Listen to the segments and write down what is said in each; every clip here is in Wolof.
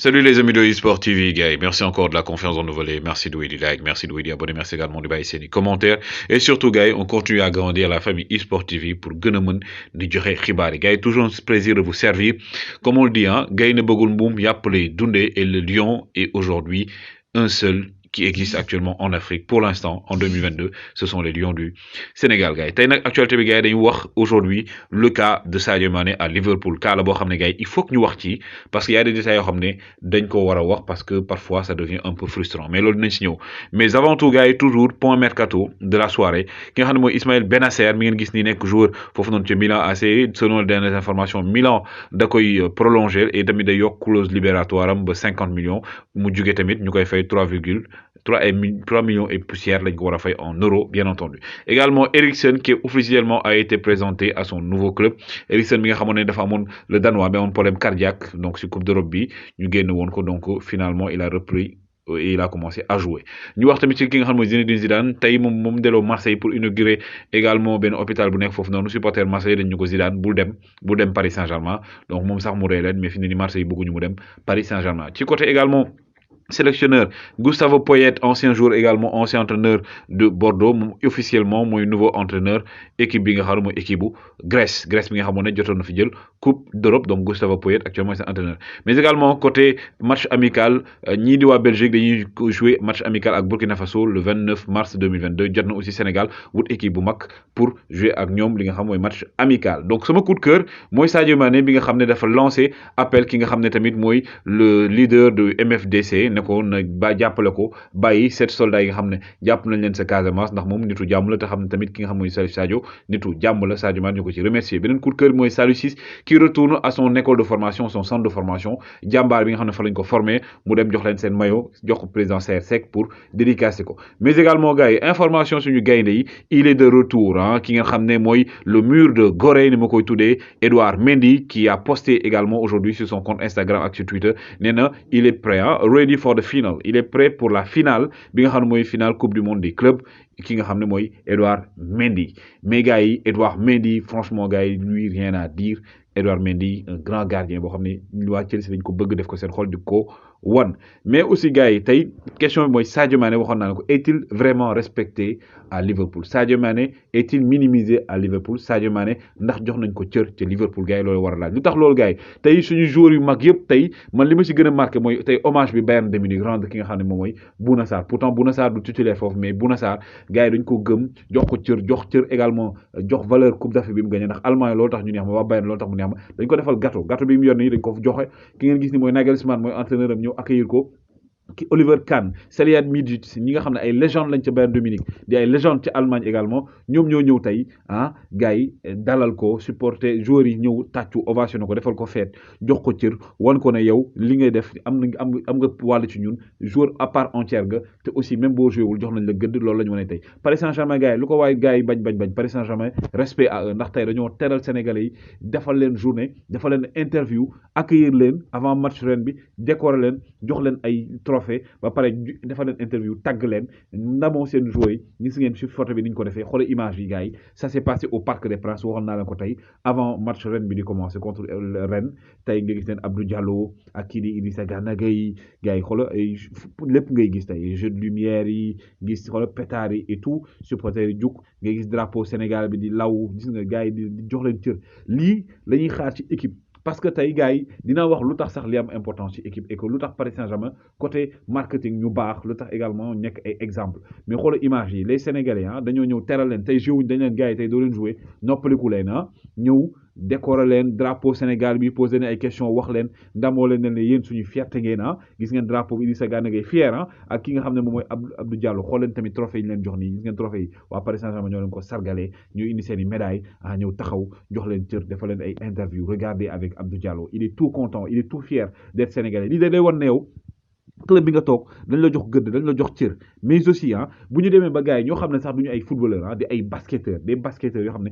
Salut les amis de eSport TV, gars. Merci encore de la confiance renouvelée. Merci de du like, merci de abonner, merci également de baisser les commentaires. Et surtout, gars, on continue à grandir la famille eSport TV pour gëna di joxe xibaar yi. Gars, toujours un plaisir de vous servir. Comme on le dit, hein, gars ne bëggul mbuum yàppale dundee et le lion est aujourd'hui un seul qui existe actuellement en Afrique pour l'instant en 2022 ce sont les Lions du Sénégal gars yi tey nag actualité bi gars yi dañu wax aujourd'hui le cas de Sadio Mané à Liverpool cas la boo xam ne gars yi il faut que ñu wax ci parce que y a des détails yoo xam ne dañ ko war a wax parce que parfois ça devient un peu frustrant mais loolu dinañ si ñëw mais avant tout gars yi toujours point mercato de la soirée ki nga xam ne mooy Ismaël Bennacer mi ngeen gis ni nekk joueur foofu noonu ci Milan AC selon les dernières informations Milan da koy prolonger et tamit day yokk clause libératoire am ba 50 millions mu jugee tamit ñu koy fay 3 millions et poussière lañ ko war a fay en euros bien entendu également Eriksen qui officiellement a été présenté à son nouveau club Eriksen bi nga xamoon ne dafa amoon le danois bi amoon problème cardiaque donc si coupe d'Europe bi ñu génn woon ko donc finalement il a repris et il a commencé à jouer ñu wax tamit ci ki nga xam mooy Zinedine Zidane tey moom delloo Marseille pour inaugurer également benn hôpital bu nekk foofu noonu supporter Marseille dañ ñu ko Zidane bul dem Paris Saint-Germain donc moom sax mu ree leen mais fi mu ne nii Marseille bëgguñu mu dem Paris Saint-Germain ci côté également sélectionneur Gustavo Poyet ancien joueur également ancien entraîneur de Bordeaux officiellement mooy nouveau entraîneur équipe bi nga xam ne mooy équipe bu Grèce bi nga xamoon ne jotoon na fi jël coupe d'Europe donc Gustavo Poyet actuellement c'est entraîneur mais également côté match amical ñii di waa Belgique dañuy jouer match amical ak Burkina Faso le 29 mars 2022 jot na aussi Sénégal wut équipe bu mag pour jouer ak ñoom li nga xam mooy match amical donc sama coup de cœur mooy Sadio Mané bi nga xam ne dafa lancé appel ki nga xam ne tamit mooy le leader de MFDC ne ko na ba jàppale ko bàyyi 7 soldats yi nga xam ne jàpp nañ leen sa Casamance ndax moom nitu jàmm la te xam ne tamit ki nga xam mooy Sadio nitu jàmm la Sadio Mané ñu ko ci remercier beneen coup de cœur mooy Saliou Ciss qui retourne à son école de formation son centre de formation jàmbaar bi nga xam ne fa lañ ko formé mu dem jox leen seen maillot jox ko président CRSEC pour dédicacer ko mais également gars yi information suñu gaynde yi il est de retour ah ki nga xam ne mooy le mur de Gorée ni ma koy tuddee Edouard Mendy qui a posté également aujourd'hui sur son compte Instagram ak sur Twitter nee na il est prêt ah ready for the final il est prêt pour la finale bi nga xam ne mooy finale coupe du monde des clubs ki nga xam ne mooy Edouard Mendy mais gars yi Edouard Mendy franchement gars yi lui rien à dire Edouard Mendy un grand gardien boo xam ne waa Chelsea dañ ko bëgg def ko seen xol di ko wan mais aussi gars yi tey question bi mooy Sadio Mané waxoon naa ne ko est-il vraiment respecté à Liverpool Sadio Mané est-il minimisé à Liverpool Sadio Mané ndax jox nañ ko cër ca Liverpool gars yi loolu war a laaj lu tax loolu gars yi tey suñu joueurs yu mag yëpp tey man li ma si gën a marqué mooy tey hommage bi Bayern de Munich rendre ki nga xam ne moom mooy Bouna Sarr pourtant Bouna Sarr du titulaire foofu mais Bouna Sarr gars yi dañ ko gëm jox ko cër jox cër également jox valeur coupe d'Afrique bi mu gagné ndax Allemagne loolu tax ñu neex ma waa Bayern loolu tax mu neex ma dañ ko defal gâteau bi mu yor nii dañ ko joxe ki ngeen gis ni mooy Nagelsmann mooy entraîneur am ñëw accueillir ko ki Oliver Kahn Salihamidzic ñi nga xam ne ay légende lañ ca Bayern de Munich di ay légende ci Allemagne également ñoom ñoo ñëw tey ah gars yi dalal ko supporter joueurs yi ñëw tàccu ovation ko defal ko feet jox ko cër wan ko ne yow li ngay def am nga wàll ci ñun joueur à part entière nga te aussi même boo joué wul jox nañ la gëdd loolu la ñu wane tey Paris Saint-Germain gars yi lu ko waaye gars yi bañ Paris Saint-Germain respect à eux ndax tey dañoo teral Sénégalais yi defal leen journée defal leen interview accueillir leen avant match ren bi décorer leen jox leen ay trophée ba pare defal leen interview tàgg leen ndamoo seen joueurs yi gis ngeen ci photo bi ni ñu ko defee xoolal image yi gars yi ça s'est passé au Parc des Princes waxoon naa leen ko tey avant match ren bi di commencer contre Rennes tey nga gis leen Abdou Diallo ak kii di Idrissa Gana Gueye gars yi xoolal lépp ngay gis tey jeu de lumière yi gis xoolal pétard yi et tout supporters yi jug nga gis drapeau Sénégal bi di law gis nga gars yi di jox leen cër lii la ñuy xaar ci équipe parce que tey gars yi dina wax lu tax sax li am importance ci équipe et que lu tax Paris Saint-Germain côté marketing ñu baax lu tax également nekk ay exemple mais xoolal image yi les Sénégalais ah dañoo ñëw teral leen tey joué wuñ dañ leen gars yi tey doo leen joué noppaliku leen ah ñëw décorer leen drapeau Sénégal bi posé leen ay question wax leen ndamoo leen ne yéen suñu fierté ngeen ah gis ngeen drapeau bi Idrissa Gana Gueye fier ah ak ki nga xam ne moom mooy Abdou Diallo xool leen tamit trophée yi ñu leen jox nii gis ngeen trophée yi waa Paris Saint-Germain ñoo leen ko sargalee ñu indi seen i médailles ah ñëw taxaw jox leen cër defal leen ay interview regardez avec Abdou Diallo il est tout content il est tout fier d'être sénégalais lii da lay wan ne yow club bi nga toog dañ la jox gëdd dañ la jox cër mais aussi bu ñu demee ba gars yi ñoo xam ne sax duñu ay footballeur di ay basketteurs des basketteurs yoo xam ne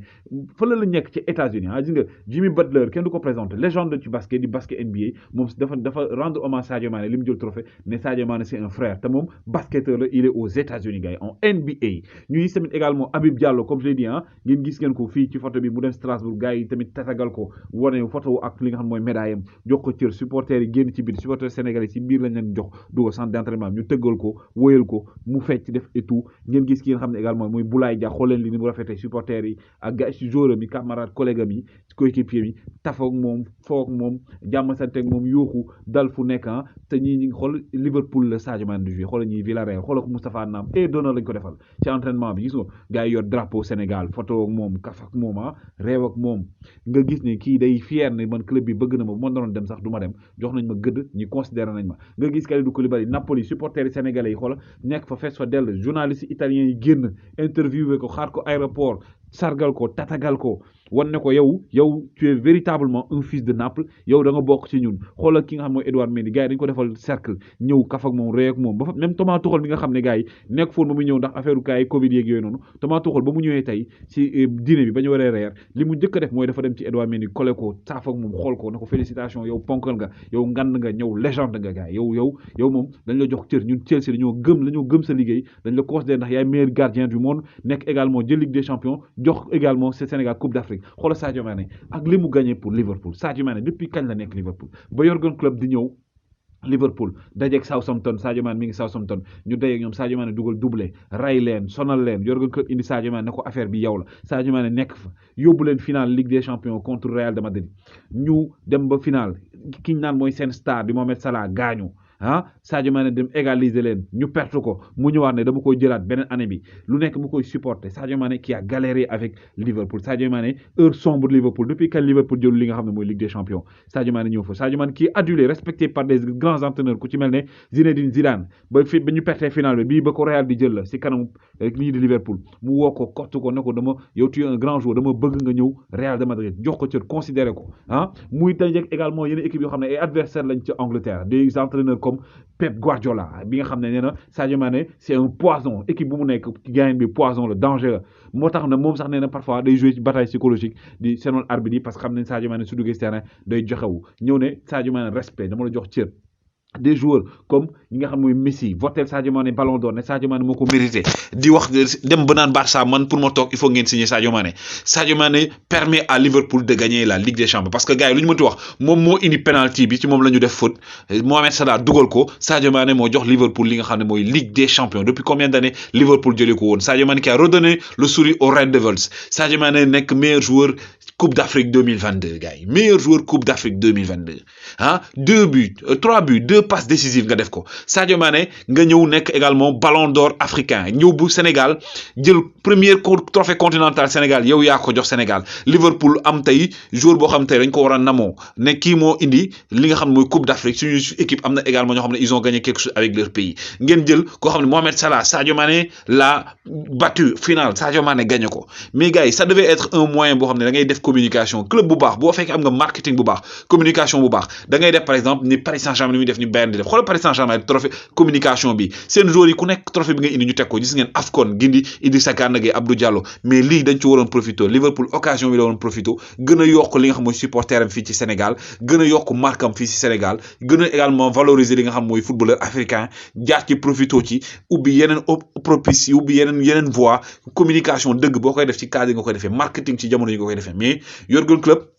fële la nekk ci États-Unis gis nga Jimmy Butler kenn du ko présenté légende ci basket di basket NBA moom dafa rendre hommage Sadio Mané li mu jël trophée ne Sadio Mané c'est un frère te moom basketteur la il est aux États-Unis gars yi en NBA ñu gis tamit également Habib Diallo comme je l'ai dit ngeen gis ngeen ko fii ci photo bi mu dem Strasbourg gars yi tamit tatagal ko wane photo ak li nga xam mooy médaille am jox ko cër supporters yi génn ci biir supporters sénégalais ci biir lañ leen jox dugal centre d'entraînement ñu tëggal ko wóyal ko mu fecc def et tout ngeen gis ki nga xam ne également mooy Boulaye Dia xool leen li ni mu rafetee supporters yi ak gars ci joueur mi camarade collègue am yi coéquipier mi tafoog moom foog moom jàmm santeeg moom yuuxu dal fu nekk te ñii ñi ngi xool Liverpool la Sadio Mané du jouer xoolal ñii Villarreal xoolal ko Moustapha Nam et d'honneur lañ ko defal ci entraînement bi gis nga gars yi yor drapeau Sénégal photo ak moom kaf ak moom réew ak moom nga gis ne kii day fier ne man club bi bëgg na ma bu ma doon dem sax du ma dem jox nañ ma gëdd ñi considéré nañ ma nga gis Kalidou Koulibaly Napoli supporters yi sénégalais yi xoolal nekk fa fees fa dell journalistes italiens yi génn interviewé ko xaar ko aéroport sargal ko tatagal ko wan ne ko yow tu es véritablement un fils de Naples yow da nga bokk ci ñun xoolal ki nga xam mooy Edouard Mendy gars yi dañu ko defal cercle ñëw kaf ak moom rey ak moom ba même Thomas Tuchel mi nga xam ne gars yi nekk foon ba mu ñëw ndax affaire gars yi Covid yeeg yooyu noonu Thomas Tuchel ba mu ñëwee tey ci dîner bi ba ñu waree reer li mu njëkk a def mooy dafa dem ci Edouard Mendy collé ko saaf ak moom xool ko ne ko félicitations yow ponkal nga yow ngand nga ñëw légende nga gars yi yow moom dañ la jox cër ñun Chelsea dañoo gëm sa liggéey dañ la considéré ndax yaay meilleur gardien du monde nekk également jël Ligue des Champions jox également Sénégal Coupe d'Afrique xoolal Sadio Mané ak li mu gagné pour Liverpool Sadio Mané depuis kañ la nekk Liverpool ba Jürgen Klopp di ñëw Liverpool dajeeg Southampton Sadio Mané mi ngi Southampton ñu dajeeg ñoom Sadio Mané dugal doublé ray leen sonal leen Jürgen Klopp indi Sadio Mané ne ko affaire bi yow la Sadio Mané nekk fa yóbbu leen final Ligue des Champions contre Real de Madrid ñu dem ba final ki ñu naan mooy seen star di Mohamed Salah gaañu Sadio Mané dem égaliser leen ñu perte ko mu ñëwaat ne dama koy jëlaat beneen année bi lu nekk mu koy supporter Sadio Mané qui a galéré avec Liverpool Sadio Mané heure sombre Liverpool depuis quand Liverpool jëlu li nga xam ne mooy Ligue des Champions Sadio Mané ñëw fa Sadio Mané qui est adulé respecté par des grands entraîneurs ku ci mel ne Zinedine Zidane ba ñu perte final bi bii ba ko Real di jël la si kanam lii di Liverpool mu woo ko kottu ko ne ko dama yow tu es un grand joueur dama bëgg nga ñëw Real de Madrid jox ko cër considéré ko muy dajeeg également yeneen équipe yoo xam ne ay adversaires lañ ci Angleterre des entraîneurs comme Pep Guardiola bi nga xam ne nee na Sadio Mané c'est un poison équipe bu mu nekk gain bi poison le danger la moo tax na moom sax nee na parfois day jouer ci bataille psychologique di seenol arbitre yi parce que xam ne Sadio Mané su duggee terrain day joxewu ñëw ne Sadio Mané respect dama la jox cër des joueurs comme ñi nga xam mooy Messi votel Sadio Mané Ballon d'Or ne Sadio Mané moo ko mérité di wax dem ba naan Barça man pour ma toog il faut ngeen signer Sadio Mané permet à Liverpool de gagner la Ligue des Champions parce que gars yi lu ñu mënti wax moom moo indi penalty bi ci moom la ñu def faute Mohamed Salah dugal ko Sadio Mané moo jox Liverpool li nga xam ne mooy Ligue des Champions depuis combien d'années Liverpool jëlee ko woon Sadio Mané qui a redonné le sourire aux Red Devils Sadio Mané nekk meilleur joueur Coupe d'Afrique 2022 gars yi meilleur joueur Coupe d'Afrique 2022 3 buts 2 passes décisives nga def ko Sadio Mané nga ñëw nekk également Ballon d'Or africain ñëw bu Sénégal jël premier trophée continental Sénégal yow yaa ko jox Sénégal Liverpool am tey joueur boo xam tey dañ ko war a namoo ne kii moo indi li nga xam ne mooy Coupe d'Afrique suñu équipe am na également ñoo xam ne ils ont gagné quelque chose avec leur pays ngeen jël koo xam ne Mohamed Salah Sadio Mané l'a battu final Sadio Mané gagné ko mais gars yi ça devait être un moyen boo xam ne da ngay def communication club bu baax boo fekkee am nga marketing bu baax communication bu baax da ngay def par exemple ni Paris Saint-Germain ni muy def ni Bayern di def xoolal Paris Saint-Germain trophée communication bi seen joueurs yi ku nekk trophée bi nga indi ñu teg ko gis ngeen AFCON gindi Idrissa Gana Gueye Abdou Diallo mais lii dañ ci waroon profité Liverpool occasion bi la waroon profité gën a yokk li nga xam mooy supporter am fii ci Sénégal gën a yokk marque am fii ci Sénégal gën a également valoriser li nga xam mooy footballeur africain jaar ci profité ci ubbi yeneen propice yi ubbi yeneen voie communication dëgg boo koy def ci cadre yi nga koy defee marketing ci jamono yi nga koy defee mais Jürgen Klopp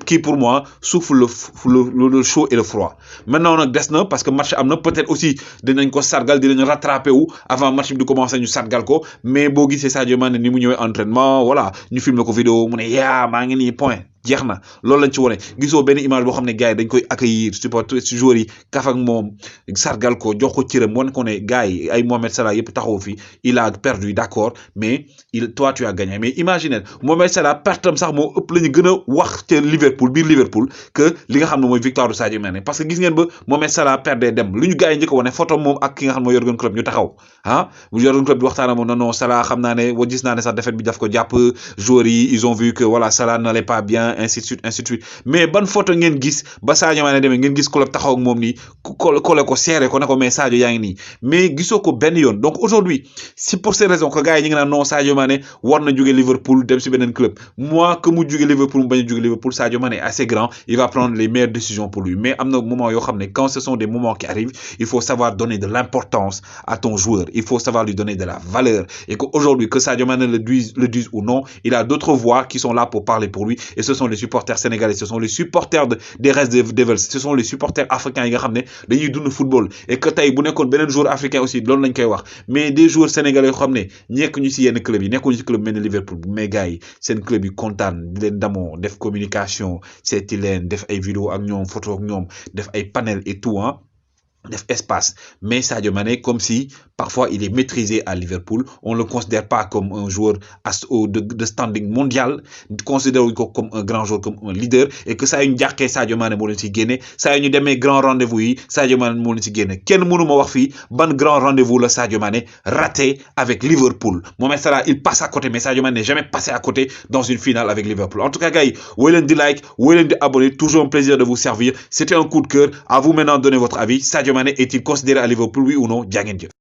qui pour moi souffle le chaud et le froid maintenant nag des na parce que match am na peut-être aussi dinañ ko sargal dinañ rattrapé wu avant match bi di commencer ñu sargal ko mais boo gisee Sadio Mané ni mu ñëwee entraînement voilà ñu filmer ko vidéo mu ne yaa maa ngi nii point jeex na loolu lañ ci wone gisoo benn image boo xam ne gars yi dañ koy accueillir supporter ci joueurs yi kaf ak moom sargal ko jox ko cëram wan ko ne gars yi ay Mohamed Salah yëpp taxaw fi il a perdu d'accord mais toi tu as gagné mais imaginez Mohamed Salah pertam sax moo ëpp la ñu gën a wax ca Liverpool biir Liverpool que li nga xam ne mooy victoire du Sadio Mané parce que gis ngeen ba Mohamed Salah perdee dem lu ñu gars yi njëkk a wane photo moom ak ki nga xam ne mooy Jürgen Klopp ñu taxaw bu Jürgen Klopp di waxtaan ak moom non Salah xam naa ne gis naa ne sax défaite bi daf ko jàpp joueurs yi ils ont vu que voilà Salah n'allait pas bien ainsi de suite ainsi de suite mais ban photo ngeen gis ba Sadio Mané demee ngeen gis club taxaw ak moom nii collé ko serré ko ne ko mais Sadio yaa ngi nii mais gisoo ko benn yoon donc aujourd'hui c'est pour ces raisons que gars yi ñu ngi naan non Sadio Mané war na jóge Liverpool dem si beneen club moi que mu jóge Liverpool mu bañ a jóge Liverpool Sadio Mané est assez grand il va prendre les meilleures décisions pour lui mais am na moment yoo xam ne quand ce sont des moments qui arrivent il faut savoir donner de l'importance à ton joueur il faut savoir lui donner de la valeur et qu'aujourd'hui que Sadio Mané le dise ou non il a d'autres voix qui sont là pour parler pour lui et ce sont les supporters sénégalais ce sont les supporters des Red Devils ce sont les supporters africains yi nga xam ne dañuy dund football et que tey bu nekkoon beneen joueur africain aussi loolu lañ koy wax mais des joueurs sénégalais yoo xam ne nekk ñu si yenn club yi nekkuñu si club mel ni Liverpool mais gars yi seen club yi kontaan di leen damoo def communication seeti leen def ay vidéo ak ñoom photo ak ñoom def ay panel et tout hein def espace mais Sadio Mané comme si parfois il est maîtrisé à Liverpool on le considère pas comme un joueur de standing mondial considère ko comme un grand joueur comme un leader et que saa yu ñu jàqee Sadio Mané moo leen si génne saa yu ñu demee grand rendez-vous yi Sadio Mané moo leen si génne kenn mënu ma wax fii ban grand rendez-vous la Sadio Mané raté avec Liverpool Mohamed Salah il passe à côté mais Sadio Mané n'est jamais passé à côté dans une finale avec Liverpool en tout cas gars yi woy leen di like woy leen di abonner toujours un plaisir de vous servir c'était un coup de cœur à vous maintenant de donner votre avis Sadio Mané est-il considéré à Liverpool oui ou non jaa ngeen jëf